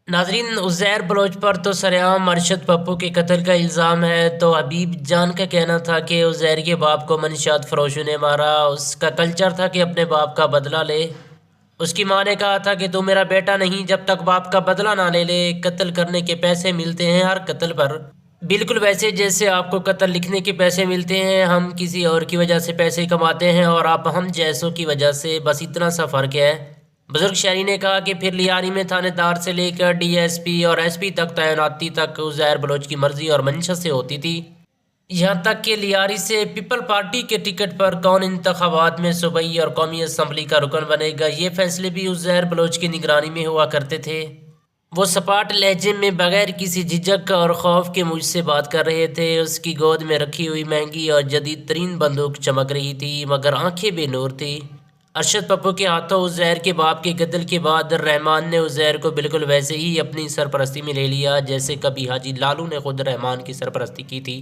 नाजरीन, उज़ैर बलोच पर तो सरेआम अरशद पप्पू के कत्ल का इल्ज़ाम है। तो हबीब जान का कहना था कि उज़ैर के बाप को मंशियात फरोशों ने मारा। उसका कल्चर था कि अपने बाप का बदला ले। उसकी माँ ने कहा था कि तू मेरा बेटा नहीं जब तक बाप का बदला ना ले ले। कत्ल करने के पैसे मिलते हैं हर कत्ल पर, बिल्कुल वैसे जैसे आपको कत्ल लिखने के पैसे मिलते हैं। हम किसी और की वजह से पैसे कमाते हैं और आप हम जैसों की वजह से, बस इतना सा फ़र्क है। बुजुर्ग शहरी ने कहा कि फिर लियारी में थानेदार से लेकर डीएसपी और एसपी तक तैनाती तक उज़ैर बलोच की मर्जी और मंशा से होती थी। यहाँ तक कि लियारी से पीपल पार्टी के टिकट पर कौन इंतखाबात में सूबाई और कौमी असम्बली का रुकन बनेगा, ये फैसले भी उज़ैर बलोच की निगरानी में हुआ करते थे। वो सपाट लहजे में बगैर किसी झिझक और खौफ के मुझसे बात कर रहे थे। उसकी गोद में रखी हुई महंगी और जदीद तरीन बंदूक चमक रही थी, मगर आंखें बेनूर थी। अरशद पप्पू के हाथों उज़ैर के बाप के कत्ल के बाद रहमान ने उज़ैर को बिल्कुल वैसे ही अपनी सरपरस्ती में ले लिया जैसे कभी हाजी लालू ने खुद रहमान की सरपरस्ती की थी।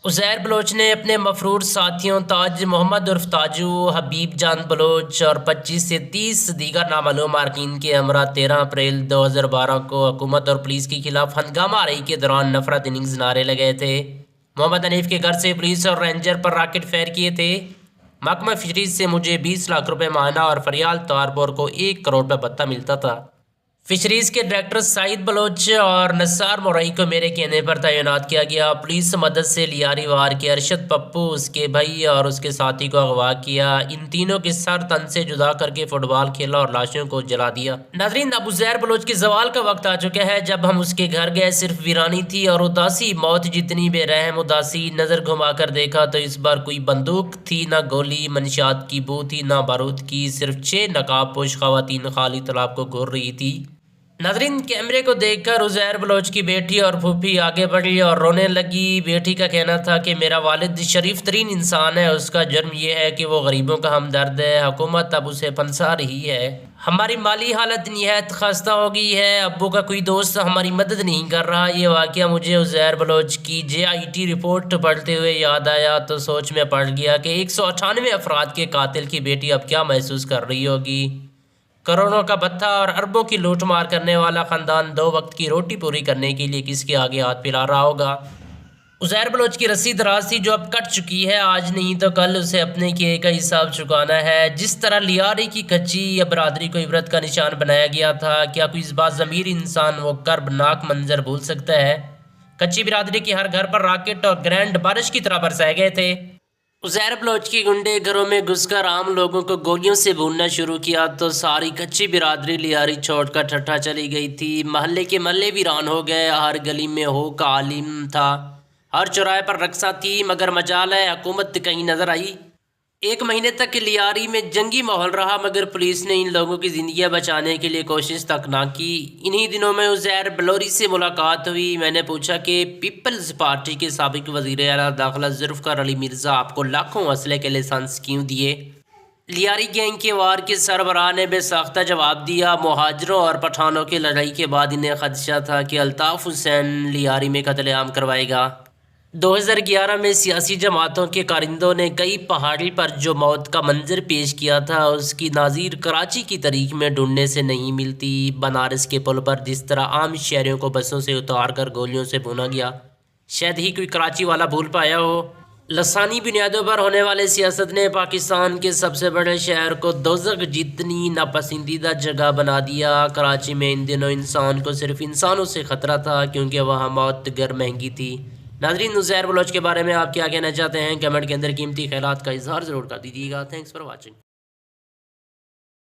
उज़ैर बलोच ने अपने मफरूर साथियों ताज मोहम्मद उर्फ ताजू, हबीब जान बलोच और 25 से 30 दीगर नामालूम मारकीन के हमरा 13 अप्रैल 2012 को हुकूमत और पुलिस के खिलाफ हंगामा आरई के दौरान नफरत इनिंग्स नारे लगाए थे। मोहम्मद हनीफ के घर से पुलिस और रेंजर पर राकेट फायर किए थे। महकमा फिशरीज से मुझे 20 लाख रुपए माना और फरियाल तारपोर को 1 करोड़ रुपये भत्ता मिलता था। फिशरीज के डायरेक्टर साइद बलोच और नसार मोरई को मेरे कहने पर तैनात किया गया। पुलिस मदद से लियारी वार के अरशद पप्पू, उसके भाई और उसके साथी को अगवा किया। इन तीनों के सर तन से जुदा करके फुटबॉल खेला और लाशों को जला दिया। नाजरीन, अब उज़ैर बलोच के जवाल का वक्त आ चुका है। जब हम उसके घर गए सिर्फ वीरानी थी और उदासी। मौत जितनी बेरहम उदासी। नज़र घुमा कर देखा तो इस बार कोई बंदूक थी ना गोली, मंशियात की बू थी ना बारूद की। सिर्फ 6 नकाब पोश ख़वातीन खाली तालाब को घूर रही थी। नाजरीन, कैमरे को देखकर उज़ैर बलोच की बेटी और फूफी आगे बढ़ी और रोने लगी। बेटी का कहना था कि मेरा वालिद शरीफ तरीन इंसान है, उसका जुर्म यह है कि वो गरीबों का हमदर्द है। हुकूमत अब उसे फंसा रही है। हमारी माली हालत निहायत खस्ता हो गई है। अब्बू का कोई दोस्त हमारी मदद नहीं कर रहा। ये वाक़या मुझे उज़ैर बलोच की JIT रिपोर्ट पढ़ते हुए याद आया तो सोच में पड़ गया कि 198 अफराद के कातिल की बेटी अब क्या महसूस कर रही होगी। करोड़ों का भत्ता और अरबों की लूट मार करने वाला ख़ानदान 2 वक्त की रोटी पूरी करने के लिए किसके आगे हाथ फैला रहा होगा। उज़ैर बलोच की रस्सी दराज थी जो अब कट चुकी है। आज नहीं तो कल उसे अपने किए का हिसाब चुकाना है। जिस तरह लियारी की कच्ची या बरादरी को इबरत का निशान बनाया गया था, क्या कोई इस बात ज़मीर इंसान वो कर्बनाक मंजर भूल सकता है। कच्ची बिरादरी के हर घर पर राकेट और ग्रैंड बारिश की तरह बरसाए गए थे। उज़ैर बलोच के गुंडे घरों में घुसकर आम लोगों को गोलियों से भूनना शुरू किया तो सारी कच्ची बिरादरी लियारी छोड़कर ठट्ठा चली गई थी। महल्ले के महल्ले वीरान हो गए। हर गली में हो का आलिम था, हर चौराहे पर रक्सा थी, मगर मजाल है हुकूमत कहीं नजर आई। 1 महीने तक लियारी में जंगी माहौल रहा, मगर पुलिस ने इन लोगों की ज़िंदगियां बचाने के लिए कोशिश तक ना की। इन्हीं दिनों में उज़ैर बलोरी से मुलाकात हुई। मैंने पूछा कि पीपल्स पार्टी के साबिक वज़ीर आला दाखिला ज़ुल्फ़िकार अली मिर्ज़ा आपको लाखों असले के लाइसेंस क्यों दिए। लियारी गैंग के वार के सरबराह ने बेसाख्ता जवाब दिया। मुहाजिरों और पठानों की लड़ाई के बाद इन्हें खदशा था कि अल्ताफ़ हुसैन लियारी में कत्लेआम करवाएगा। 2011 में सियासी जमातों के कारिंदों ने कई पहाड़ी पर जो मौत का मंजर पेश किया था, उसकी नाज़ीर कराची की तारीख में ढूंढने से नहीं मिलती। बनारस के पुल पर जिस तरह आम शहरियों को बसों से उतार कर गोलियों से भुना गया, शायद ही कोई कराची वाला भूल पाया हो। लसानी बुनियादों पर होने वाले सियासत ने पाकिस्तान के सबसे बड़े शहर को दोज़ख जितनी नापसंदीदा जगह बना दिया। कराची में इन दिनों इंसान को सिर्फ इंसानों से ख़तरा था, क्योंकि वहाँ मौत गर महंगी थी। नाज़रीन, उज़ैर बलोच के बारे में आप क्या कहना चाहते हैं? कमेंट के अंदर कीमती ख्यालात का इजहार ज़रूर कर दीजिएगा। Thanks for watching.